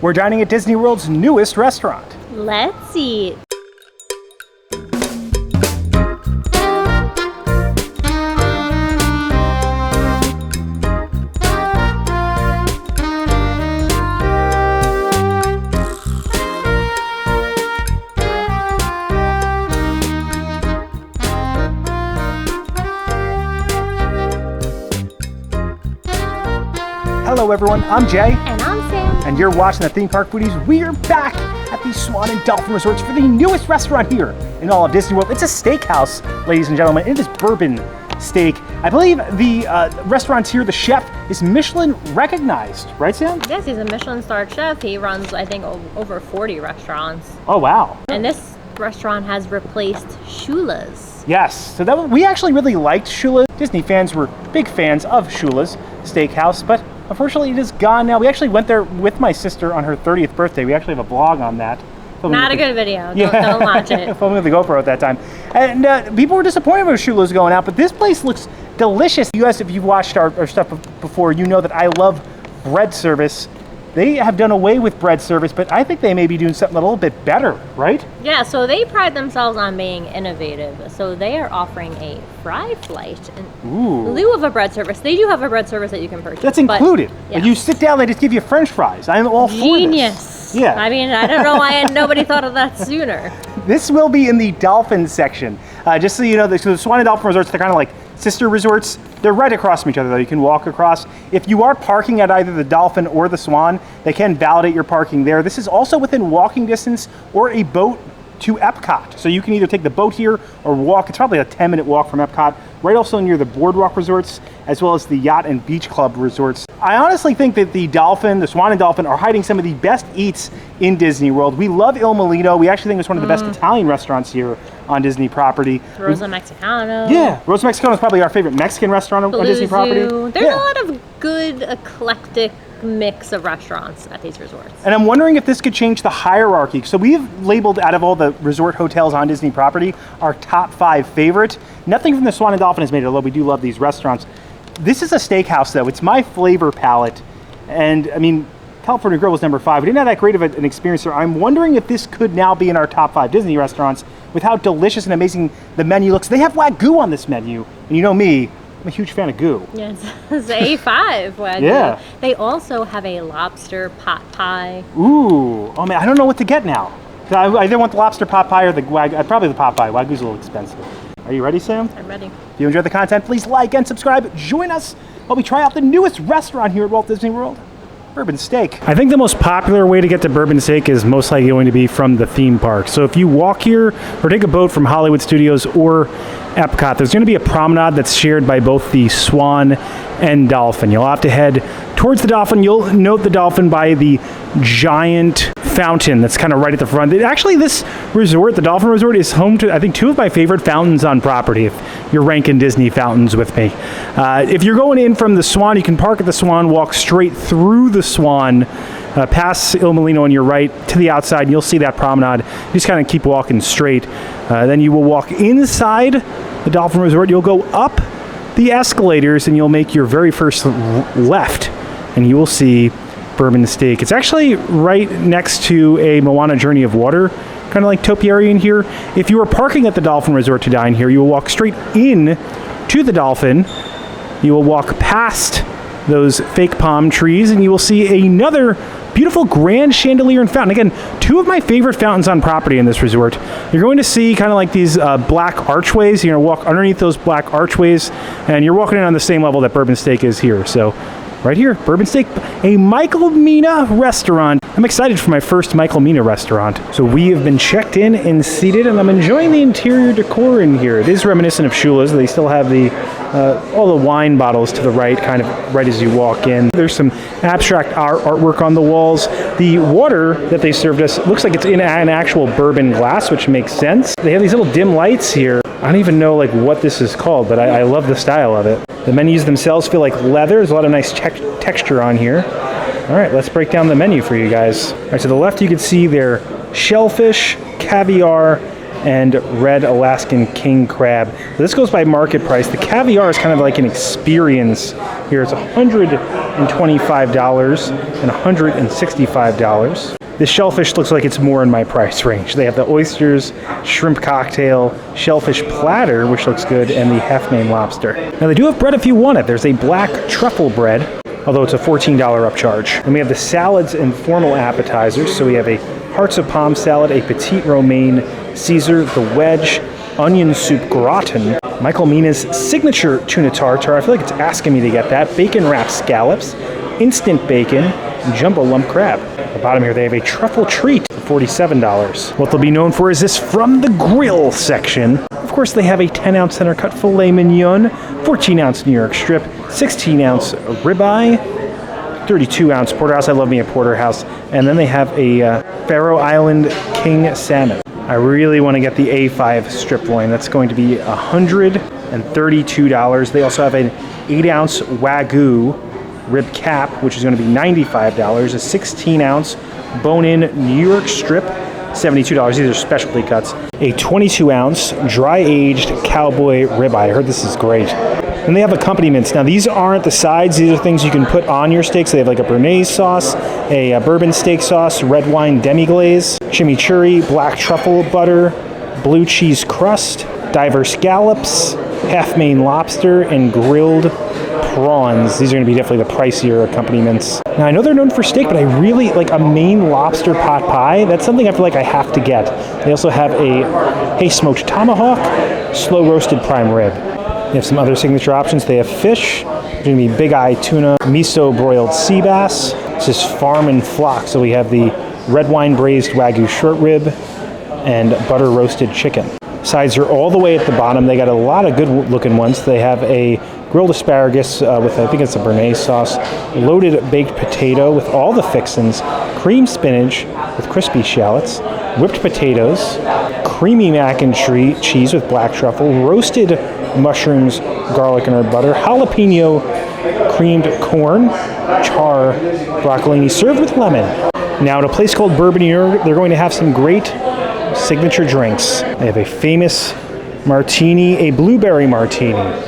We're dining at Disney World's newest restaurant. Let's eat. Hello everyone, I'm Jay. And I'm Sam. And you're watching the Theme Park Foodies. We're back at the Swan and Dolphin Resorts for the newest restaurant here in all of Disney World. It's a steakhouse, ladies and gentlemen. It is Bourbon Steak. I believe the restaurateur, the chef, is Michelin recognized, right Sam? Yes, he's a Michelin Star chef. He runs, I think, over 40 restaurants. Oh wow. And this restaurant has replaced Shula's. Yes, so we actually really liked Shula. Disney fans were big fans of Shula's Steakhouse, but unfortunately it is gone now. We actually went there with my sister on her 30th birthday. We actually have a vlog on that. Not a good video. Don't watch it. Filming with the GoPro at that time. And people were disappointed with Shula's going out, but this place looks delicious. You guys, if you've watched our stuff before, you know that I love bread service. They have done away with bread service, but I think they may be doing something a little bit better, right? Yeah, so they pride themselves on being innovative. So they are offering a fry flight in lieu of a bread service. They do have a bread service that you can purchase. That's included. Yeah. You sit down, they just give you French fries. I'm all for this. Genius. Yeah. I mean, I don't know why nobody thought of that sooner. This will be in the Dolphin section. Just so you know, the Swan and Dolphin Resorts, they're kind of like sister resorts. They're right across from each other, though. You can walk across. If you are parking at either the Dolphin or the Swan, they can validate your parking there. This is also within walking distance or a boat to Epcot. So you can either take the boat here or walk. It's probably a 10-minute walk from Epcot, right also near the Boardwalk Resorts, as well as the Yacht and Beach Club Resorts. I honestly think that the Swan and Dolphin are hiding some of the best eats in Disney World. We love Il Mulino. We actually think it's one of the best Italian restaurants here on Disney property. Rosa Mexicano. Yeah, Rosa Mexicano is probably our favorite Mexican restaurant on Disney property. There's a lot of good, eclectic mix of restaurants at these resorts. And I'm wondering if this could change the hierarchy. So we've labeled, out of all the resort hotels on Disney property, our top 5 favorite. Nothing from the Swan and Dolphin has made it, although we do love these restaurants. This is a steakhouse, though. It's my flavor palette. And, I mean, California Grill was number 5. We didn't have that great of an experience there. I'm wondering if this could now be in our top 5 Disney restaurants with how delicious and amazing the menu looks. They have Wagyu on this menu. And you know me, I'm a huge fan of goo. Yeah, it's A5 Wagyu. Yeah. They also have a lobster pot pie. Ooh. Oh, man, I don't know what to get now. I either want the lobster pot pie or the Wagyu. Probably the pot pie. Wagyu's a little expensive. Are you ready, Sam? I'm ready. If you enjoyed the content, please like and subscribe. Join us while we try out the newest restaurant here at Walt Disney World, Bourbon Steak. I think the most popular way to get to Bourbon Steak is most likely going to be from the theme park. So if you walk here or take a boat from Hollywood Studios or Epcot, there's going to be a promenade that's shared by both the Swan and Dolphin. You'll have to head towards the Dolphin. You'll note the Dolphin by the giant fountain that's kind of right at the front. Actually, this resort, the Dolphin Resort, is home to, I think, 2 of my favorite fountains on property, if you're ranking Disney fountains with me. If you're going in from the Swan, you can park at the Swan, walk straight through the Swan, past Il Mulino on your right to the outside, and you'll see that promenade. You just kind of keep walking straight. Then you will walk inside the Dolphin Resort. You'll go up the escalators, and you'll make your very first left, and you will see Bourbon Steak. It's actually right next to a Moana Journey of Water, kind of like topiary in here. If you are parking at the Dolphin Resort to dine here, you will walk straight in to the Dolphin. You will walk past those fake palm trees, and you will see another beautiful grand chandelier and fountain. Again, 2 of my favorite fountains on property in this resort. You're going to see kind of like these black archways. You're going to walk underneath those black archways, and you're walking in on the same level that Bourbon Steak is here. So right here, Bourbon Steak, a Michael Mina Restaurant. I'm excited for my first Michael Mina Restaurant. So we have been checked in and seated, and I'm enjoying the interior decor in here. It is reminiscent of Shula's. They still have the all the wine bottles to the right, kind of right as you walk in. There's some abstract artwork on the walls. The water that they served us looks like it's in an actual bourbon glass, which makes sense. They have these little dim lights here. I don't even know like what this is called, but I love the style of it. The menus themselves feel like leather. There's a lot of nice texture on here. All right, let's break down the menu for you guys. All right, to the left you can see their shellfish, caviar, and red Alaskan king crab. This goes by market price. The caviar is kind of like an experience here. It's $125 and $165. This shellfish looks like it's more in my price range. They have the oysters, shrimp cocktail, shellfish platter, which looks good, and the half-Maine lobster. Now they do have bread if you want it. There's a black truffle bread, although it's a $14 upcharge. And we have the salads and formal appetizers. So we have a hearts of palm salad, a petite romaine Caesar, the wedge, onion soup gratin, Michael Mina's signature tuna tartare. I feel like it's asking me to get that. Bacon wrapped scallops, instant bacon, and jumbo lump crab. At the bottom here, they have a truffle treat for $47. What they'll be known for is this from the grill section. Of course, they have a 10-ounce center cut filet mignon, 14-ounce New York strip, 16-ounce ribeye, 32-ounce porterhouse. I love me a porterhouse. And then they have a Faroe Island king salmon. I really want to get the A5 strip loin. That's going to be $132. They also have an 8-ounce Wagyu rib cap, which is going to be $95. A 16-ounce bone-in New York strip, $72. These are specialty cuts. A 22-ounce dry-aged Cowboy Ribeye. I heard this is great. And they have accompaniments. Now, these aren't the sides. These are things you can put on your steaks. They have like a béarnaise sauce, a bourbon steak sauce, red wine demi-glaze, chimichurri, black truffle butter, blue cheese crust, diverse scallops, half-Maine lobster, and grilled prawns. These are going to be definitely the pricier accompaniments. Now, I know they're known for steak, but I really like a Maine lobster pot pie. That's something I feel like I have to get. They also have a smoked tomahawk, slow roasted prime rib. They have some other signature options. They have fish. There's going to be big eye tuna, miso broiled sea bass. This is farm and flock. So we have the red wine braised Wagyu short rib and butter roasted chicken. Sides are all the way at the bottom. They got a lot of good looking ones. They have a grilled asparagus with, I think it's a béarnaise sauce, loaded baked potato with all the fixins, creamed spinach with crispy shallots, whipped potatoes, creamy mac and cheese with black truffle, roasted mushrooms, garlic and herb butter, jalapeno creamed corn, char, broccolini, served with lemon. Now at a place called Bourbon, they're going to have some great signature drinks. They have a famous martini, a blueberry martini.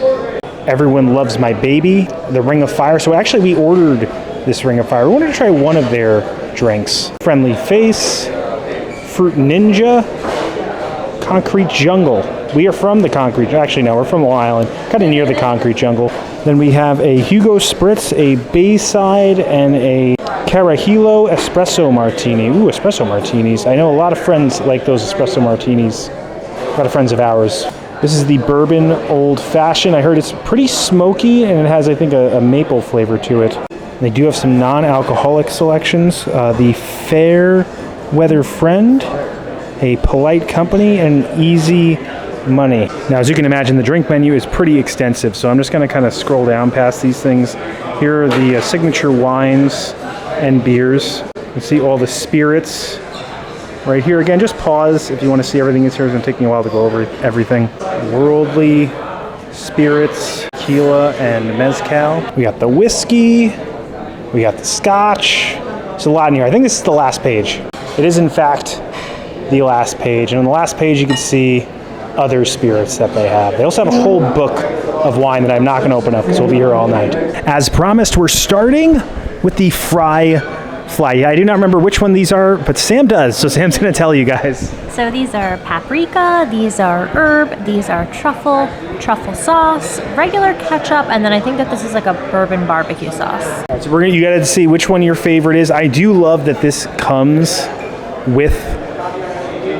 Everyone Loves My Baby, the Ring of Fire. So actually we ordered this Ring of Fire. We wanted to try one of their drinks. Friendly Face, Fruit Ninja, Concrete Jungle. We are from the Concrete, actually no, we're from Long Island, kind of near the Concrete Jungle. Then we have a Hugo Spritz, a Bayside, and a Carajillo Espresso Martini. Ooh, espresso martinis. I know a lot of friends like those espresso martinis. A lot of friends of ours. This is the Bourbon Old Fashioned. I heard it's pretty smoky, and it has, I think, a maple flavor to it. They do have some non-alcoholic selections. The Fair Weather Friend, a Polite Company, and Easy Money. Now, as you can imagine, the drink menu is pretty extensive, so I'm just going to kind of scroll down past these things. Here are the signature wines and beers. You can see all the spirits right here. Again, just pause if you want to see everything. It's going to take me a while to go over everything. Worldly spirits, tequila and mezcal. We got the whiskey. We got the scotch. There's a lot in here. I think this is the last page. It is, in fact, the last page. And on the last page, you can see other spirits that they have. They also have a whole book of wine that I'm not going to open up because we'll be here all night. As promised, we're starting with the fry fly. I do not remember which one these are, but Sam does, so Sam's going to tell you guys. So these are paprika, these are herb, these are truffle sauce, regular ketchup, and then I think that this is like a bourbon barbecue sauce. All right, so you got to see which one your favorite is. I do love that this comes with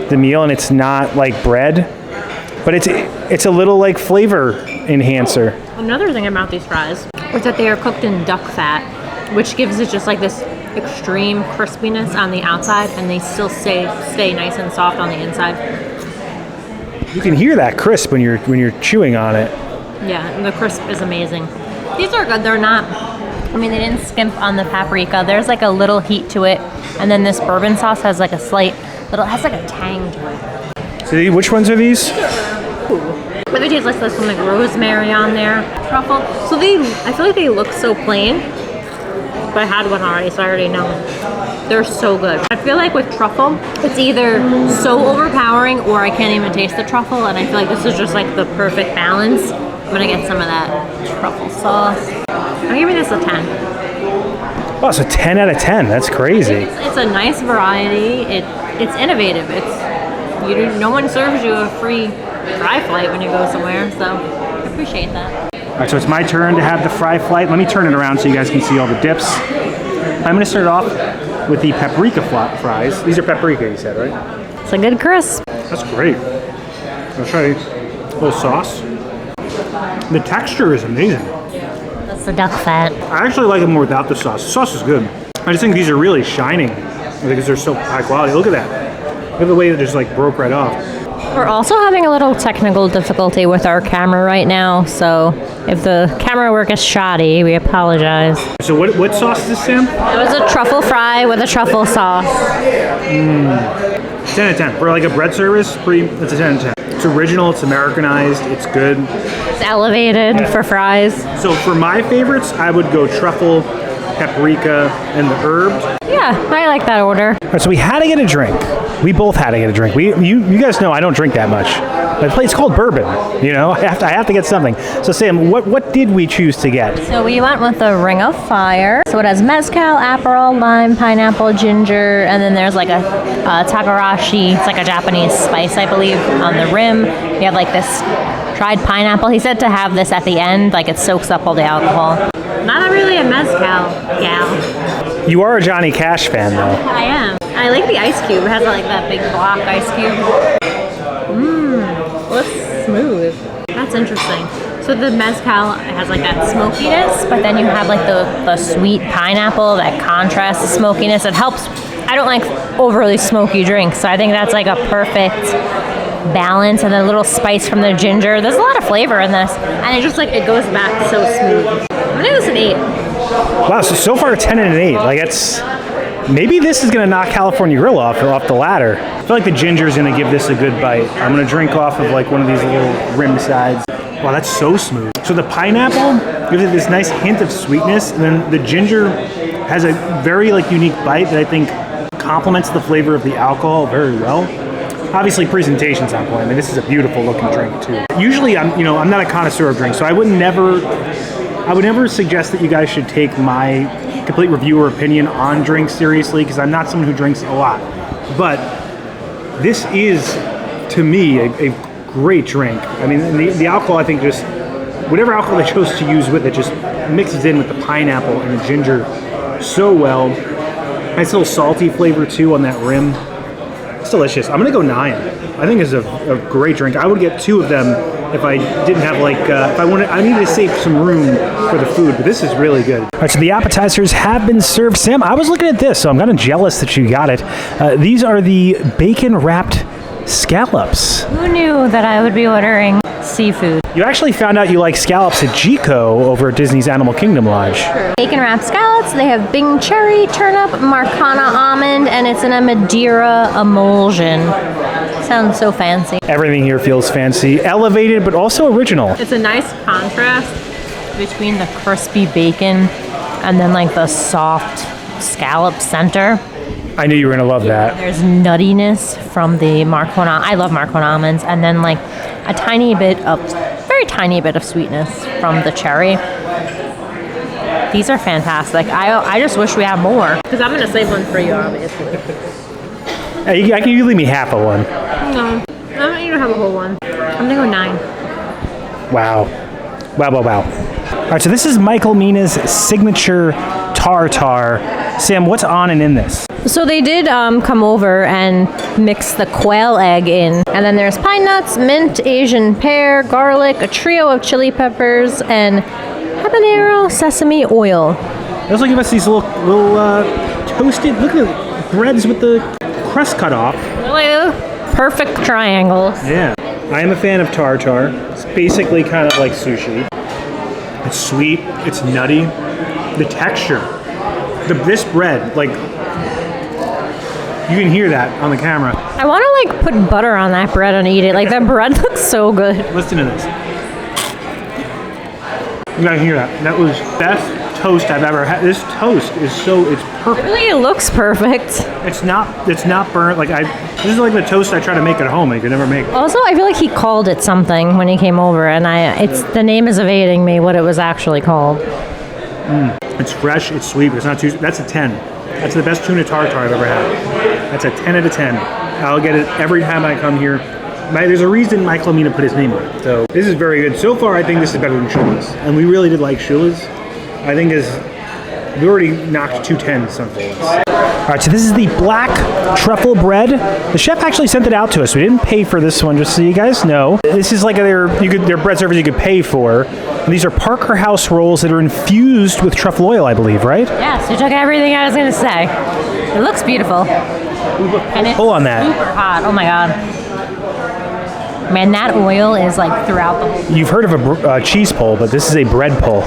the meal and it's not like bread, but it's a little like flavor enhancer. Another thing about these fries is that they are cooked in duck fat, which gives it just like this extreme crispiness on the outside, and they still stay nice and soft on the inside. You can hear that crisp when you're chewing on it. Yeah, and the crisp is amazing. These are good. They're not, I mean, they didn't skimp on the paprika. There's like a little heat to it, and then this bourbon sauce has like a slight little, has like a tang to it. So which ones are these? But they taste like there's some like rosemary on there, truffle. So I feel like they look so plain. But I had one already, so I already know. They're so good. I feel like with truffle, it's either so overpowering or I can't even taste the truffle, and I feel like this is just like the perfect balance. I'm gonna get some of that truffle sauce. I'm giving this a 10. Oh, it's a 10 out of 10. That's crazy. It's a nice variety. It's innovative. No one serves you a free fry flight when you go somewhere, so I appreciate that. All right, so it's my turn to have the fry flight. Let me turn it around so you guys can see all the dips. I'm gonna start off with the paprika fries. These are paprika, you said, right? It's a good crisp. That's great. I'll try a little sauce. The texture is amazing. That's the duck fat. I actually like it more without the sauce. The sauce is good. I just think these are really shining because they're so high quality. Look at that. Look at the way that just like broke right off. We're also having a little technical difficulty with our camera right now, so if the camera work is shoddy, we apologize. So what sauce is this, Sam? It was a truffle fry with a truffle sauce. 10 out of 10. For like a bread service, it's a 10 out of 10. It's original, it's Americanized, it's good. It's elevated for fries. So for my favorites, I would go truffle, paprika, and the herbed. Yeah, I like that order. All right, so we had to get a drink. We both had to get a drink. You guys know I don't drink that much. But it's called bourbon, you know? I have to get something. So Sam, what did we choose to get? So we went with the Ring of Fire. So it has mezcal, Aperol, lime, pineapple, ginger, and then there's like a takarashi. It's like a Japanese spice, I believe, on the rim. You have like this dried pineapple. He said to have this at the end, like it soaks up all the alcohol. Not really a mezcal gal. You are a Johnny Cash fan, though. I am. I like the ice cube. It has like that big block ice cube. Looks smooth. That's interesting. So the mezcal has like that smokiness, but then you have like the sweet pineapple that contrasts the smokiness. It helps. I don't like overly smoky drinks, so I think that's like a perfect balance. And a little spice from the ginger. There's a lot of flavor in this, and it just like it goes back so smooth. I'm gonna give this an 8. Wow, so far 10 and an 8. Like it's maybe this is gonna knock California Grill off the ladder. I feel like the ginger is gonna give this a good bite. I'm gonna drink off of like one of these little rim sides. Wow, that's so smooth. So the pineapple gives it this nice hint of sweetness, and then the ginger has a very like unique bite that I think complements the flavor of the alcohol very well. Obviously, presentation's on point. I mean, this is a beautiful looking drink too. Usually, I'm not a connoisseur of drinks, so I would never suggest that you guys should take my complete review or opinion on drinks seriously, because I'm not someone who drinks a lot. But this is, to me, a great drink. I mean, the alcohol, I think, just whatever alcohol they chose to use with it just mixes in with the pineapple and the ginger so well. Nice little salty flavor too on that rim. It's delicious. I'm gonna go 9. I think it's a great drink. I would get 2 of them if I didn't have I needed to save some room for the food, but this is really good. All right, so the appetizers have been served. Sam, I was looking at this, so I'm kind of jealous that you got it. These are the bacon-wrapped scallops. Who knew that I would be ordering seafood? You actually found out you like scallops at Gico over at Disney's Animal Kingdom Lodge. Bacon wrapped scallops. They have Bing cherry, turnip, Marcana almond, and it's in a Madeira emulsion. Sounds so fancy. Everything here feels fancy, elevated, but also original. It's a nice contrast between the crispy bacon and then like the soft scallop center. I knew you were gonna love that. There's nuttiness from the Marcona. I love Marcona almonds, and then like a very tiny bit of sweetness from the cherry. These are fantastic. I just wish we had more, because I'm gonna save one for you, obviously. I can you leave me half of one. No, I don't need to have a whole one. I'm gonna go 9. Wow. Wow. All right, so this is Michael Mina's signature tartare. Sam, what's on and in this? So they did come over and mix the quail egg in. And then there's pine nuts, mint, Asian pear, garlic, a trio of chili peppers, and habanero sesame oil. They also give us these little toasted, look at the breads with the crust cut off. Really perfect triangles. Yeah. I am a fan of tartare. It's basically kind of like sushi. It's sweet, it's nutty. The texture. This bread, like, you can hear that on the camera. I want to like put butter on that bread and eat it. Like that bread looks so good. Listen to this. You gotta hear that. That was best toast I've ever had. This toast is it's perfect. Really, it looks perfect. It's not burnt. Like this is like the toast I try to make at home. I could never make. Also, I feel like he called it something when he came over, and the name is evading me what it was actually called. It's fresh. It's sweet. But it's not too. That's a 10. That's the best tuna tartare I've ever had. That's a 10 out of 10. I'll get it every time I come here. There's a reason Michael Mina put his name on it. So this is very good. So far, I think this is better than Shula's. And we really did like Shula's. I think we already knocked 2 10s on this. All right, so this is the black truffle bread. The chef actually sent it out to us. We didn't pay for this one, just so you guys know. This is like their bread service you could pay for. And these are Parker House rolls that are infused with truffle oil, I believe, right? Yes, you took everything I was going to say. It looks beautiful. And it's pull on that. Super hot. Oh my God. Man, that oil is like throughout the whole. You've heard of a cheese pull, but this is a bread pull.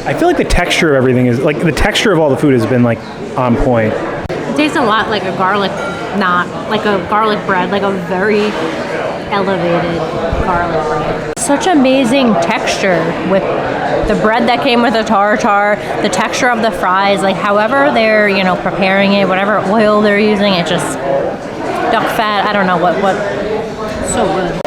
I feel like the texture of everything is like the texture of all the food has been like on point. It tastes a lot like a garlic knot, like a garlic bread, like a very elevated garlic bread. Such amazing texture with the bread that came with the tartare, the texture of the fries, like however they're preparing it, whatever oil they're using, it just duck fat. I don't know what. So good.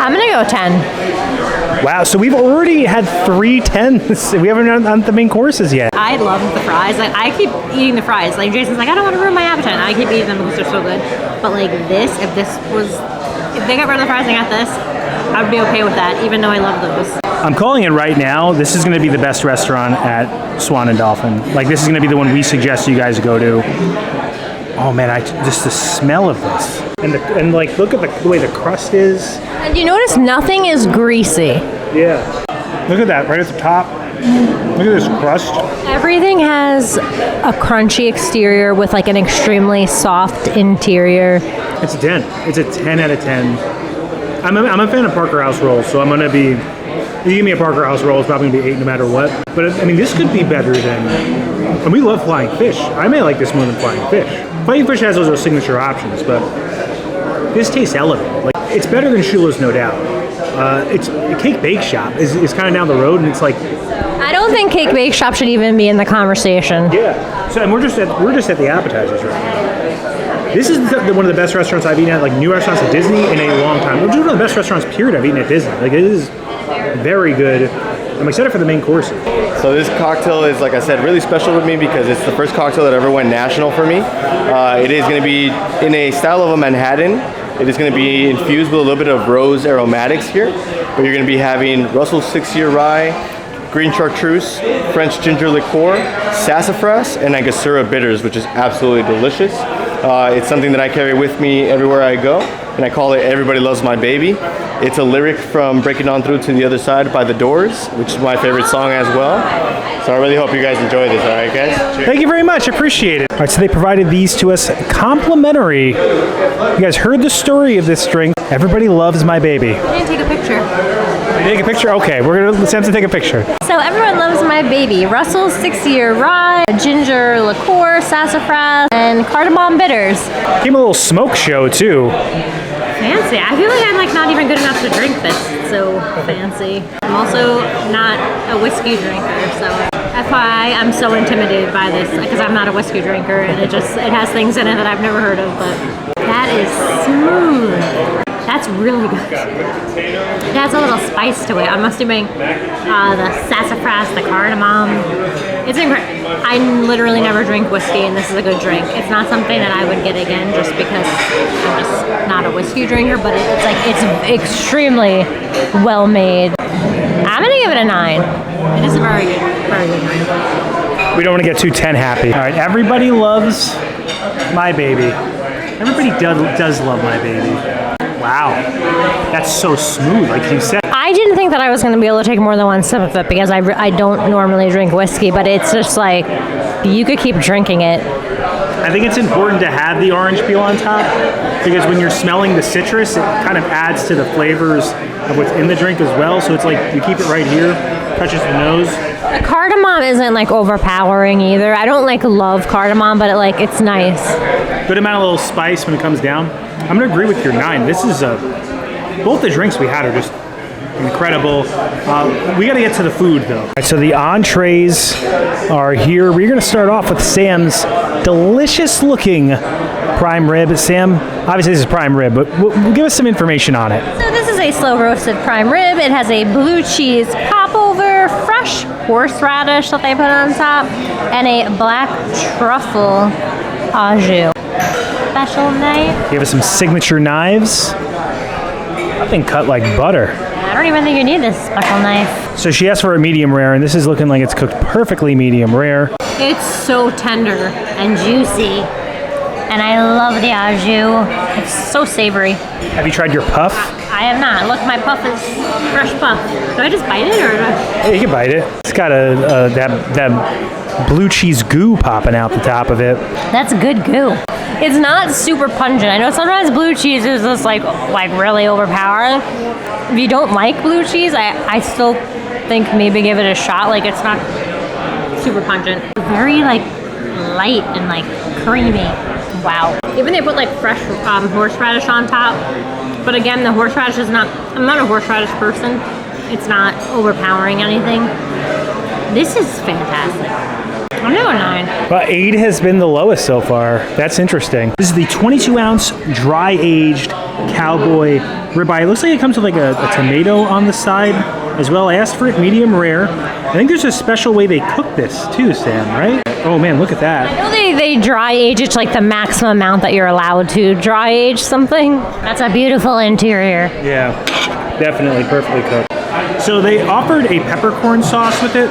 I'm gonna go 10. Wow, so we've already had 3 10s. We haven't done the main courses yet. I love the fries. Like I keep eating the fries. Like Jason's like, I don't want to ruin my appetite. And I keep eating them because they're so good. But like if they got rid of the fries and got this, I would be okay with that, even though I love those. I'm calling it right now. This is going to be the best restaurant at Swan and Dolphin. Like this is going to be the one we suggest you guys go to. Oh man, just the smell of this. And like look at the way the crust is. And you notice nothing is greasy. Yeah. Look at that right at the top. Look at this crust. Everything has a crunchy exterior with like an extremely soft interior. It's a 10. It's a 10 out of 10. I'm a fan of Parker House rolls, so I'm going to be... If you give me a Parker House roll, it's probably going to be 8 no matter what. But I mean, this could be better than... And we love flying fish. I may like this more than flying fish. Flying fish has those signature options, but this tastes elevated. Like it's better than Shula's, no doubt. It's Cake Bake Shop is kind of down the road, and it's like... I don't think Cake Bake Shop should even be in the conversation. Yeah. So and we're just at the appetizers right now. This is one of the best restaurants I've eaten at, like new restaurants at Disney in a long time. Which is one of the best restaurants period I've eaten at Disney. Like it is very good. I'm excited for the main course. So this cocktail is, like I said, really special with me because it's the first cocktail that ever went national for me. It is going to be in a style of a Manhattan. It is going to be infused with a little bit of rose aromatics here. But you're going to be having Russell's 6-year rye, green chartreuse, French ginger liqueur, sassafras, and angostura bitters, which is absolutely delicious. It's something that I carry with me everywhere I go, and I call it Everybody Loves My Baby. It's a lyric from Breaking On Through to the Other Side by The Doors, which is my favorite song as well. So I really hope you guys enjoy this, all right, guys? Cheers. Thank you very much. Appreciate it. All right, so they provided these to us complimentary. You guys heard the story of this drink. Everybody Loves My Baby. I didn't take a picture. Take a picture? Okay, let's have to take a picture. So Everyone Loves My Baby. Russell's 6-year rye, ginger liqueur, sassafras, and cardamom bitters. Came a little smoke show too. Fancy. I feel like I'm like not even good enough to drink this. It's so fancy. I'm also not a whiskey drinker, so FYI, I'm so intimidated by this because I'm not a whiskey drinker, and it has things in it that I've never heard of. But that is smooth. That's really good. It has a little spice to it. I'm assuming the sassafras, the cardamom. It's incredible. I literally never drink whiskey, and this is a good drink. It's not something that I would get again just because I'm just not a whiskey drinker, but it's extremely well made. I'm gonna give it a 9. It is a very good drink. We don't want to get too 10 happy. All right, Everybody Loves My Baby. Everybody does love my baby. Wow, that's so smooth, like you said. I didn't think that I was going to be able to take more than one sip of it because I don't normally drink whiskey, but it's just like, you could keep drinking it. I think it's important to have the orange peel on top because when you're smelling the citrus, it kind of adds to the flavors of what's in the drink as well. So it's like you keep it right here, touches the nose. The cardamom isn't like overpowering either. I don't like love cardamom, but it's nice. Good amount of little spice when it comes down. I'm gonna agree with your 9. This is both the drinks we had are just incredible. We got to get to the food though. All right, so the entrees are here. We're going to start off with Sam's delicious looking prime rib. Sam, obviously this is prime rib, but give us some information on it. So this is a slow roasted prime rib. It has a blue cheese popover, fresh horseradish that they put on top, and a black truffle au jus. Special knife. Give us some signature knives. That thing cut like butter. I don't even think you need this special knife. So she asked for a medium rare, and this is looking like it's cooked perfectly medium rare. It's so tender and juicy, and I love the au jus. It's so savory. Have you tried your puff? I have not. Look, my puff is fresh puff. Do I just bite it or? Yeah, you can bite it. It's got that blue cheese goo popping out the top of it. That's good goo. It's not super pungent. I know sometimes blue cheese is just like really overpowering. If you don't like blue cheese, I still think maybe give it a shot. Like it's not super pungent. Very like light and like creamy. Wow. Even they put like fresh horseradish on top. But again, the horseradish is not, I'm not a horseradish person. It's not overpowering anything. This is fantastic. I'm gonna go 9. Well, 8 has been the lowest so far. That's interesting. This is the 22-ounce dry-aged Cowboy Ribeye. It looks like it comes with like a tomato on the side as well. I asked for it medium rare. I think there's a special way they cook this too, Sam, right? Oh man, look at that. I know they dry age it to like the maximum amount that you're allowed to dry age something. That's a beautiful interior. Yeah, definitely perfectly cooked. So they offered a peppercorn sauce with it.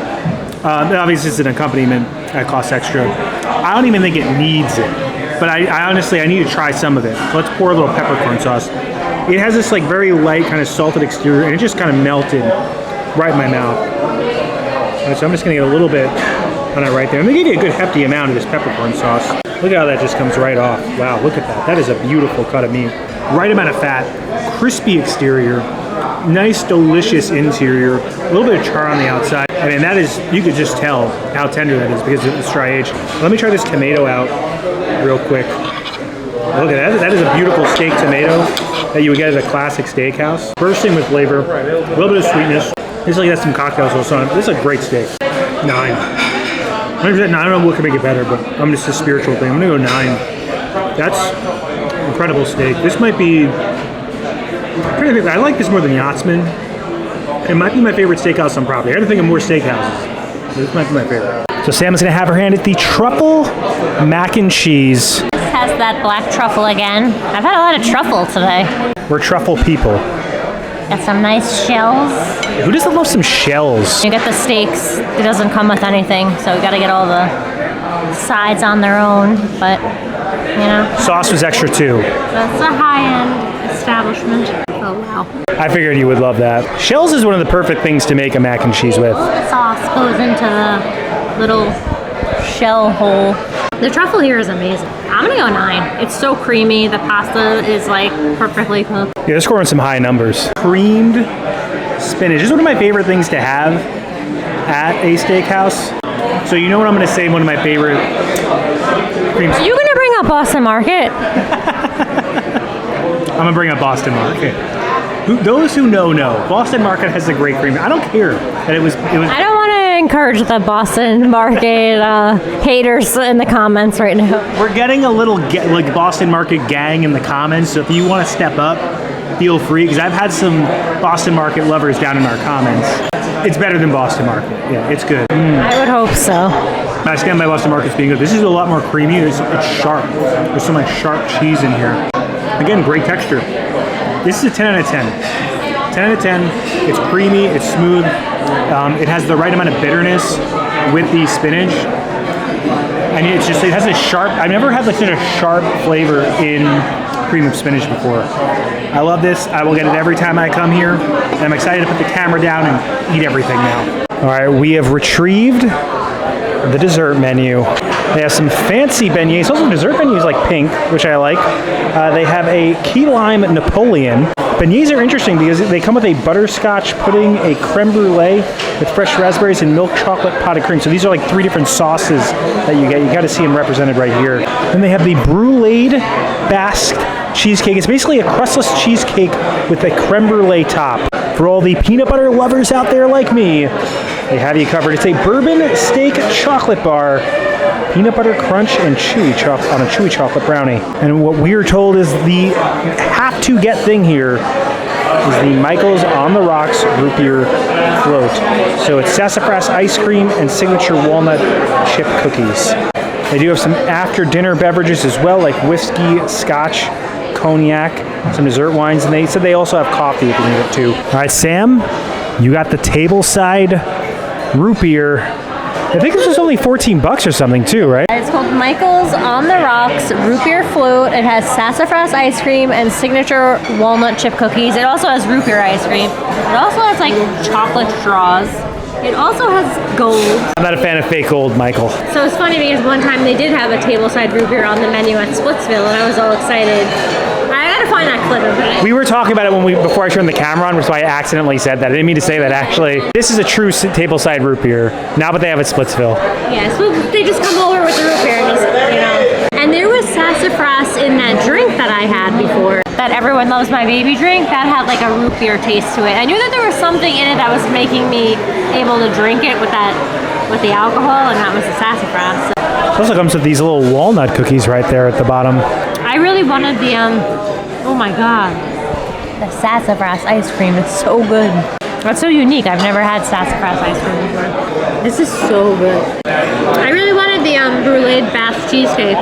Obviously, it's an accompaniment that costs extra. I don't even think it needs it, but I honestly need to try some of it. So let's pour a little peppercorn sauce. It has this like very light kind of salted exterior, and it just kind of melted right in my mouth. And so I'm just gonna get a little bit on it right there. And they give you a good hefty amount of this peppercorn sauce. Look at how that just comes right off. Wow, look at that. That is a beautiful cut of meat. Right amount of fat, crispy exterior, nice, delicious interior, a little bit of char on the outside. I mean, that is, you could just tell how tender that is because it's dry aged. Let me try this tomato out real quick. Look at that. That is a beautiful steak tomato that you would get at a classic steakhouse. Bursting with flavor, a little bit of sweetness. This is like that's some cocktail sauce on it. This is a great steak. 9. I don't know what could make it better, but I'm just a spiritual thing. I'm gonna go 9. That's incredible steak. This might be, I like this more than Yachtsman. It might be my favorite steakhouse on property. I gotta think of more steakhouses. This might be my favorite. So Sam is gonna have her hand at the Truffle Mac and Cheese. This has that black truffle again. I've had a lot of truffle today. We're truffle people. Got some nice shells. Who doesn't love some shells? You get the steaks. It doesn't come with anything, so we gotta get all the sides on their own, but you know. Sauce was extra too. That's a high-end establishment. Oh wow. I figured you would love that. Shells is one of the perfect things to make a mac and cheese with. The sauce goes into the little shell hole. The truffle here is amazing. I'm gonna go 9. It's so creamy. The pasta is like perfectly cooked. Yeah, they're scoring some high numbers. Creamed spinach. This is one of my favorite things to have at a steakhouse. So you know what I'm gonna say, one of my favorite cream. Are you gonna bring up Boston Market? I'm gonna bring up Boston Market. Those who know. Boston Market has a great cream. I don't care that it was. I don't want to encourage the Boston Market haters in the comments right now. We're getting a little like Boston Market gang in the comments. So if you want to step up, feel free. Because I've had some Boston Market lovers down in our comments. It's better than Boston Market. Yeah, it's good. I would hope so. I stand by Boston Market's being good. This is a lot more creamy. It's sharp. There's so much sharp cheese in here. Again, great texture. This is a 10 out of 10. 10 out of 10. It's creamy. It's smooth. It has the right amount of bitterness with the spinach. And it has a sharp, I've never had like such a sharp flavor in cream of spinach before. I love this. I will get it every time I come here. And I'm excited to put the camera down and eat everything now. All right, we have retrieved the dessert menu. They have some fancy beignets. Also, the dessert menu is like pink, which I like. They have a key lime Napoleon. Beignets are interesting because they come with a butterscotch pudding, a creme brulee with fresh raspberries, and milk chocolate potted cream. So these are like 3 different sauces that you get. You got to see them represented right here. Then they have the bruleed Basque cheesecake. It's basically a crustless cheesecake with a creme brulee top. For all the peanut butter lovers out there like me, they have you covered. It's a bourbon steak chocolate bar, peanut butter crunch and chewy chocolate on a chewy chocolate brownie. And what we are told is the have-to-get thing here is the Michael's on the Rocks root beer float. So it's sassafras ice cream and signature walnut chip cookies. They do have some after-dinner beverages as well, like whiskey, scotch, cognac, some dessert wines, and they said they also have coffee if you need it too. All right, Sam, you got the tableside root beer. I think this was only 14 bucks or something too, right? It's called Michael's On the Rocks root beer float. It has sassafras ice cream and signature walnut chip cookies. It also has root beer ice cream. It also has like chocolate straws. It also has gold. I'm not a fan of fake gold, Michael. So it's funny because one time they did have a tableside root beer on the menu at Splitsville, and I was all excited. I gotta find that clip and put it. We were talking about it before I turned the camera on, which is why I accidentally said that. I didn't mean to say that actually. This is a true tableside root beer, not what they have at Splitsville. Yeah, so they just come over with the root beer and just, you know. And there was sassafras in that drink that I had before. That Everyone Loves My Baby drink, that had like a root beer taste to it. I knew that there was something in it that was making me able to drink it with the alcohol, and that was the sassafras. It also comes with these little walnut cookies right there at the bottom. I really wanted the, oh my God. The sassafras ice cream is so good. That's so unique. I've never had sassafras ice cream before. This is so good. I really wanted the brulee Bath cheesecake,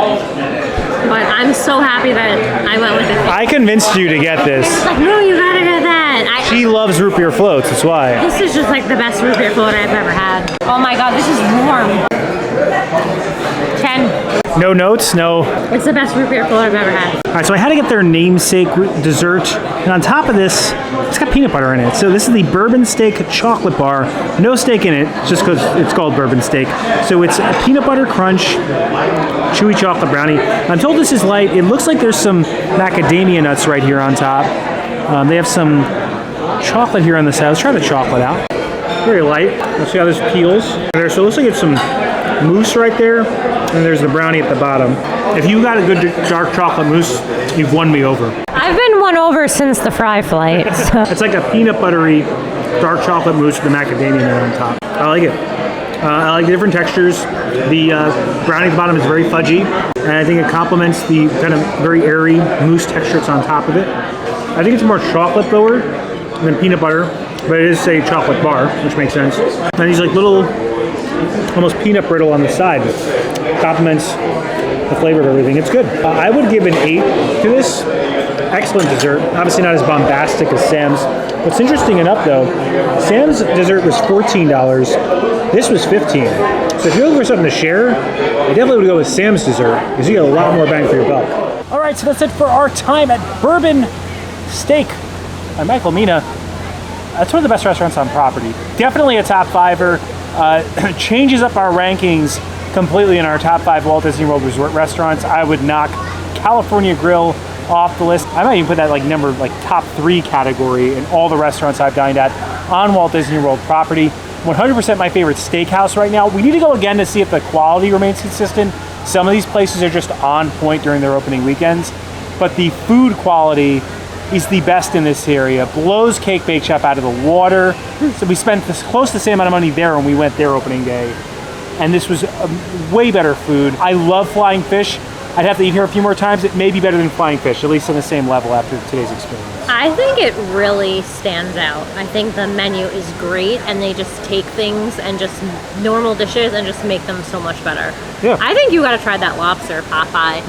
but I'm so happy that I went with it. I convinced you to get this. It's like, no, you gotta get that. She loves root beer floats, that's why. This is just like the best root beer float I've ever had. Oh my God, this is warm. 10. No notes, no. It's the best root beer float I've ever had. All right, so I had to get their namesake dessert, and on top of this, it's got peanut butter in it. So this is the Bourbon Steak Chocolate Bar. No steak in it, just because it's called Bourbon Steak. So it's a peanut butter crunch, chewy chocolate brownie. I'm told this is light. It looks like there's some macadamia nuts right here on top. They have some chocolate here on the side. Let's try the chocolate out. Very light. Let's see how this peels. So it looks like it's some mousse right there, and there's the brownie at the bottom. If you got a good dark chocolate mousse, you've won me over. I've been won over since the fry flight. So. It's like a peanut buttery dark chocolate mousse with the macadamia nut on top. I like it. I like the different textures. The brownie at the bottom is very fudgy, and I think it complements the kind of very airy mousse texture that's on top of it. I think it's more chocolate forward than peanut butter, but it is a chocolate bar, which makes sense. And these like little, almost peanut brittle on the side. Complements the flavor of everything. It's good. I would give an 8 to this. Excellent dessert. Obviously not as bombastic as Sam's. What's interesting enough though, Sam's dessert was $14. This was $15. So if you're looking for something to share, I definitely would go with Sam's dessert because you get a lot more bang for your buck. All right, so that's it for our time at Bourbon Steak by Michael Mina. That's one of the best restaurants on property. Definitely a top fiver. Changes up our rankings completely in our top 5 Walt Disney World Resort restaurants. I would knock California Grill off the list. I might even put that like top 3 category in all the restaurants I've dined at on Walt Disney World property. 100% my favorite steakhouse right now. We need to go again to see if the quality remains consistent. Some of these places are just on point during their opening weekends, but the food quality is the best in this area. Blows Cake Bake Shop out of the water. So we spent close to the same amount of money there when we went their opening day. And this was way better food. I love Flying Fish. I'd have to eat here a few more times. It may be better than Flying Fish, at least on the same level after today's experience. I think it really stands out. I think the menu is great, and they just take things and just normal dishes and just make them so much better. Yeah. I think you gotta try that lobster Popeye.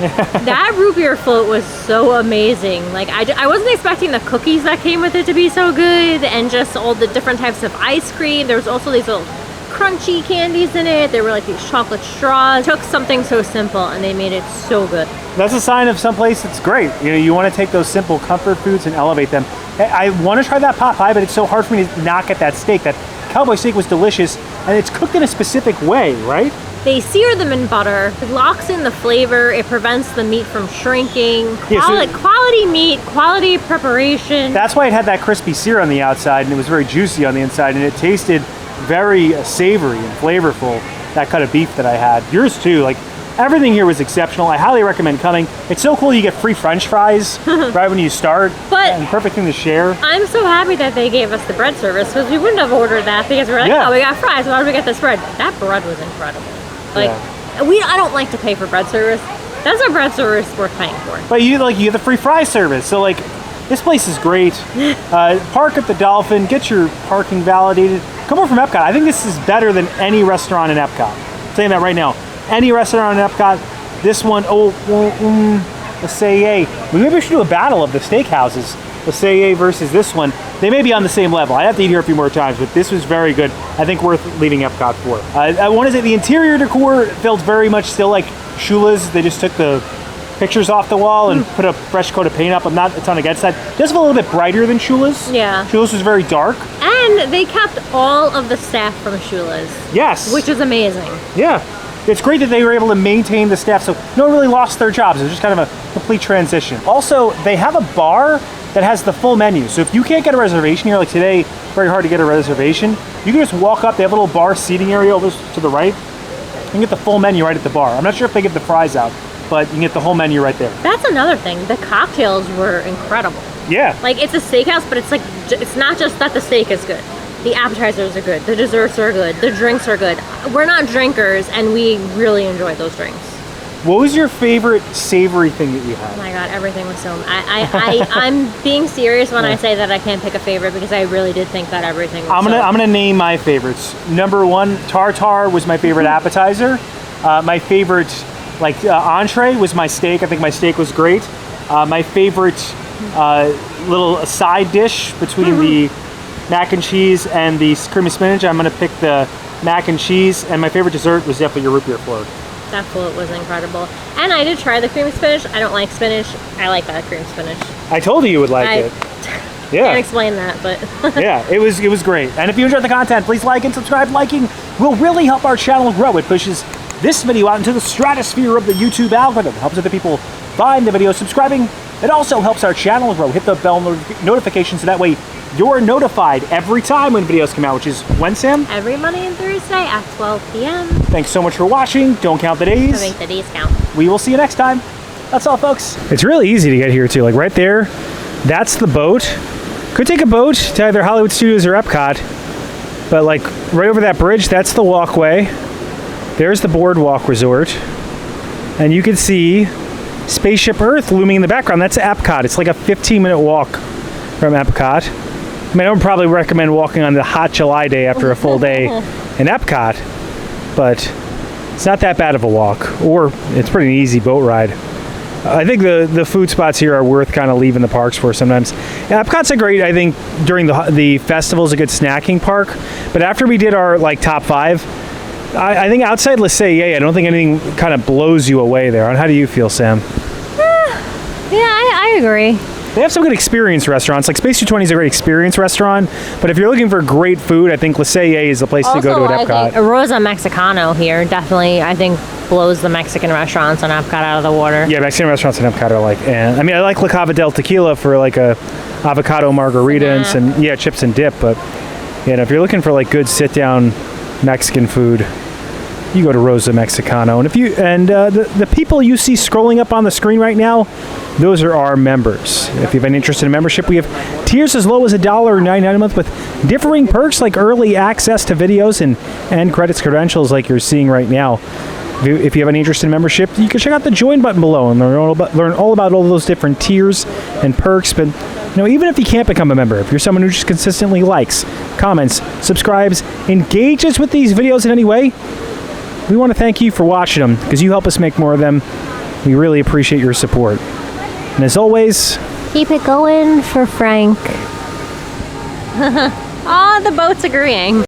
That root beer float was so amazing. Like I wasn't expecting the cookies that came with it to be so good, and just all the different types of ice cream. There was also these little crunchy candies in it. There were like these chocolate straws. Took something so simple and they made it so good. That's a sign of someplace that's great. You know, you want to take those simple comfort foods and elevate them. I want to try that pot pie, but it's so hard for me to not get that steak. That cowboy steak was delicious, and it's cooked in a specific way, right? They sear them in butter. It locks in the flavor. It prevents the meat from shrinking. Quality meat, quality preparation. That's why it had that crispy sear on the outside, and it was very juicy on the inside, and it tasted very savory and flavorful, that cut of beef that I had. Yours too, like Everything here was exceptional. I highly recommend coming. It's so cool you get free French fries right when you start. But and perfect thing to share. I'm so happy that they gave us the bread service because we wouldn't have ordered that because we're like, oh, we got fries. Why did we get this bread? That bread was incredible. Like, I don't like to pay for bread service. That's a bread service worth paying for. But you get the free fry service. So like, this place is great. Park at the Dolphin. Get your parking validated. Come over from Epcot. I think this is better than any restaurant in Epcot. I'm saying that right now. Any restaurant in Epcot, this one, let's say maybe we should do a battle of the steakhouses. Let's say versus this one. They may be on the same level. I'd have to eat here a few more times, but this was very good. I think worth leaving Epcot for. I want to say the interior decor felt very much still like Shula's. They just took the pictures off the wall and put a fresh coat of paint up. I'm not a ton against that. It does feel a little bit brighter than Shula's. Yeah. Shula's was very dark. And they kept all of the staff from Shula's. Yes. Which is amazing. Yeah. It's great that they were able to maintain the staff, so no one really lost their jobs. It was just kind of a complete transition. Also, they have a bar that has the full menu. So if you can't get a reservation here, like today, very hard to get a reservation, you can just walk up. They have a little bar seating area over to the right. You can get the full menu right at the bar. I'm not sure if they give the fries out, but you can get the whole menu right there. That's another thing. The cocktails were incredible. Yeah. Like, it's a steakhouse, but it's not just that the steak is good. The appetizers are good. The desserts are good. The drinks are good. We're not drinkers, and we really enjoyed those drinks. What was your favorite savory thing that you had? Oh my God, everything was so... I'm being serious when I say that I can't pick a favorite because I really did think that everything was I'm gonna name my favorites. Number one, tartare was my favorite appetizer. My favorite entree was my steak. I think my steak was great. My favorite little side dish between the mac and cheese and the creamy spinach, I'm gonna pick the mac and cheese, and my favorite dessert was definitely your root beer float. That float was incredible. And I did try the cream spinach. I don't like spinach. I like that cream spinach. I told you would like it. Yeah. Can't explain that, but yeah, it was great. And if you enjoyed the content, please like and subscribe. Liking will really help our channel grow. It pushes this video out into the stratosphere of the YouTube algorithm. Helps other people find the video. Subscribing, it also helps our channel grow. Hit the bell notification so that way you're notified every time when videos come out, which is when, Sam? Every Monday and Thursday at 12 p.m. Thanks so much for watching. Don't count the days. Make the days count. We will see you next time. That's all, folks. It's really easy to get here, too. Like, right there, that's the boat. Could take a boat to either Hollywood Studios or Epcot. But, like, right over that bridge, that's the walkway. There's the Boardwalk Resort. And you can see Spaceship Earth looming in the background. That's Epcot. It's like a 15-minute walk from Epcot. I mean, I would probably recommend walking on the hot July day after a full day in Epcot, but it's not that bad of a walk, or it's pretty easy boat ride. I think the food spots here are worth kind of leaving the parks for sometimes. Yeah, Epcot's a great, I think, during the festival's a good snacking park, but after we did our top 5, I think outside Le Sayé, I don't think anything kind of blows you away there. How do you feel, Sam? Yeah, I agree. They have some good experience restaurants. Like Space 220 is a great experience restaurant, but if you're looking for great food, I think Le Sayé is the place to go to at Epcot. I think Rosa Mexicano here definitely, I think, blows the Mexican restaurants in Epcot out of the water. Yeah, Mexican restaurants in Epcot are I mean, I like La Cava del Tequila for like a avocado margarita and some chips and dip, but if you're looking for good sit-down Mexican food, you go to Rosa Mexicano. And the people you see scrolling up on the screen right now, those are our members. If you have any interest in a membership, we have tiers as low as $1.99 a month with differing perks like early access to videos and credits credentials like you're seeing right now. If you have any interest in membership, you can check out the join button below and learn all about all those different tiers and perks. But even if you can't become a member, if you're someone who just consistently likes, comments, subscribes, engages with these videos in any way, we want to thank you for watching them because you help us make more of them. We really appreciate your support. And as always, keep it going for Frank. The boat's agreeing.